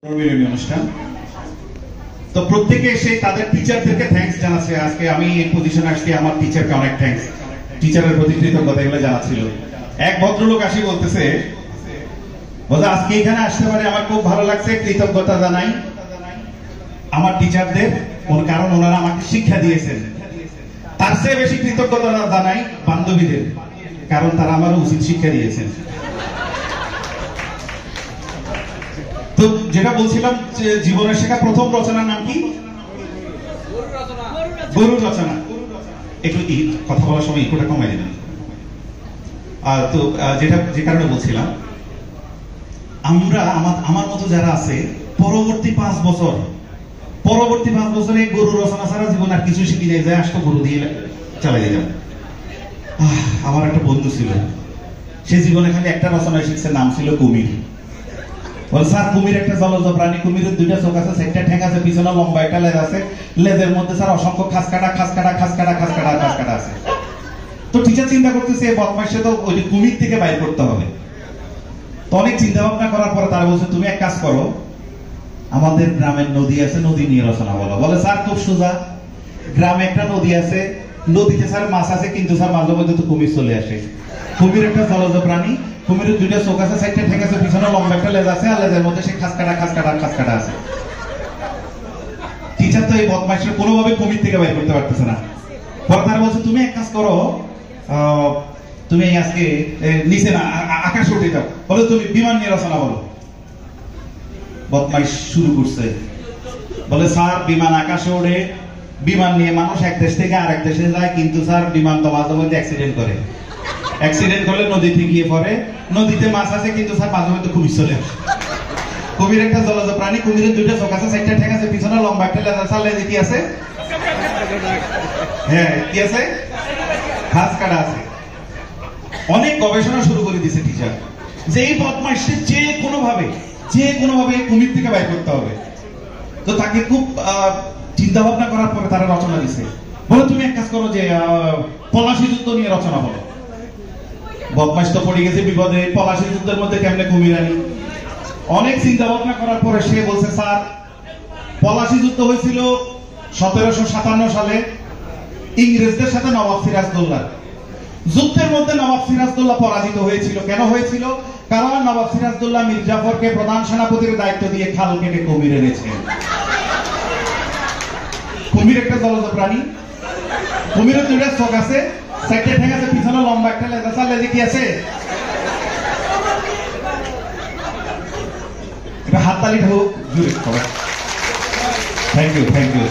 অনুষ্ঠান তো প্রত্যেকে এসে তাদের টিচারদেরকে থ্যাঙ্কস জানাচ্ছে। আজকে আমি এই পজিশনে আসছি, আমার টিচারকে অনেক থ্যাঙ্কস, টিচারের প্রতি কৃতজ্ঞতা এগুলো জানাচ্ছিল। এক ভদ্রলোক আসি বলতেছে, বলতে আজকে এখানে আসতে পারে আমার খুব ভালো লাগছে, কৃতজ্ঞতা জানাই আমার টিচারদের, কারণ ওনারা আমাকে শিক্ষা দিয়েছেন। তার চেয়ে বেশি কৃতজ্ঞতা জানাই বান্ধবীদের, কারণ তারা আমার উচিত শিক্ষা দিয়েছেন। তো যেটা বলছিলাম যে জীবনের শেখা প্রথম রচনার নাম কি? গরুর রচনা। একটু কথা বলার সময় ইকোটা কমাই দিবেন। তো যে কারণে বলছিলাম, আমরা আমার মতো যারা আছে পরবর্তী 5 বছরে গরু রচনা ছাড়া জীবন আর কিছু শিখি যায়, আসতো গরু দিয়ে চালাই দিলাম। আমার একটা বন্ধু ছিল, সে জীবনে খালি একটা রচনা শিখছে, নাম ছিল কুমির। স্যার কুমির একটা জলজ প্রাণী, কুমিরের 2টা চোখ আছে, 4টা ঠ্যাং আছে, পিছনে লম্বা একটা লেজ আছে, লেজের মধ্যে স্যার অসংখ্য খাসকাটা আছে। তো টিচার চিন্তা করতেছে বদমাইশে তো ওই কুমির থেকে বাইর করতে হবে। তো অনেক চিন্তা ভাবনা করার পরে তারা বলছে, তুমি এক কাজ করো, আমাদের গ্রামের নদী আছে, নদী নিয়ে রচনা বলো। বলে স্যার খুব সোজা, গ্রামে একটা নদী আছে, নদীতে স্যার মাছ আছে, কিন্তু স্যার মাঝে মধ্যে তো কুমির চলে আসে। কুমির একটা জলজ প্রাণী, কুমিরের 2টা চোখ আছে, 4টা ঠ্যাং আছে, পিছনে লম্বা একটা লেজ আছে, আর লেজের মধ্যে সে খাসকাটা আছে। টিচার তো এই বদমাইশকে কোনোভাবে কুমির থেকে বাইর করতে পারতেছে না। পরে তারা বলছে, তুমি এক কাজ করো, তুমি আজকে নিচে না আকাশে উঠে যাও, বলো তুমি বিমান নিয়ে রচনা বলো। বদমাইশ শুরু করছে, বলে স্যার বিমান আকাশে ওড়ে, বিমান নিয়ে মানুষ এক দেশ থেকে আরেক দেশে যায়, কিন্তু স্যার বিমান তো মাঝে মধ্যে অ্যাক্সিডেন্ট করলে নদীতে গিয়ে পড়ে, নদীতে মাছ আছে, কিন্তু স্যার মাঝে মধ্যে কুমির চলে আসে। কুমির একটা জলজ প্রাণী, কুমিরের 2টা চোখ আছে, 4টা ঠ্যাং আছে, পিছনে লম্বা একটা লেজ আছে, লেজে কি আছে? হ্যাঁ কি আছে? খাসকাটা আছে। অনেক গবেষণা শুরু করে দিয়েছে টিচার, যে এই বদমাইশকে যে কোনোভাবে কুমির থেকে বাইর করতে হবে। তো তাকে খুব চিন্তা ভাবনা করার পরে তারা রচনা দিছে। বলে তুমি এক কাজ করো, যে পলাশী যুদ্ধ নিয়ে রচনা বলো। বদমাইশ তো পড়ে গেছে বিপদে, পলাশী যুদ্ধের মধ্যে কেমনে কুমির আনি। অনেক চিন্তা ভাবনা করার পরে সে বলছে, স্যার পলাশী যুদ্ধ হয়েছিল 1757 সালে ইংরেজদের সাথে নবাব সিরাজদৌল্লার। যুদ্ধের মধ্যে নবাব সিরাজদৌল্লাহ পরাজিত হয়েছিল। কেন হয়েছিল? কারণ নবাব সিরাজদৌল্লাহ মীর জাফরকে প্রধান সেনাপতির দায়িত্ব দিয়ে খাল কেটে কুমির এনেছেন। কুমির একটা জলজ প্রাণী, কুমিরের 2টা চোখ আছে, 4টা ঠ্যাং আছে, পিছনে লম্বা একটা লেজ আছে, লেজে কি আছে? এটা হাততালিটা হোক জুড়ে সবাই। Thank you.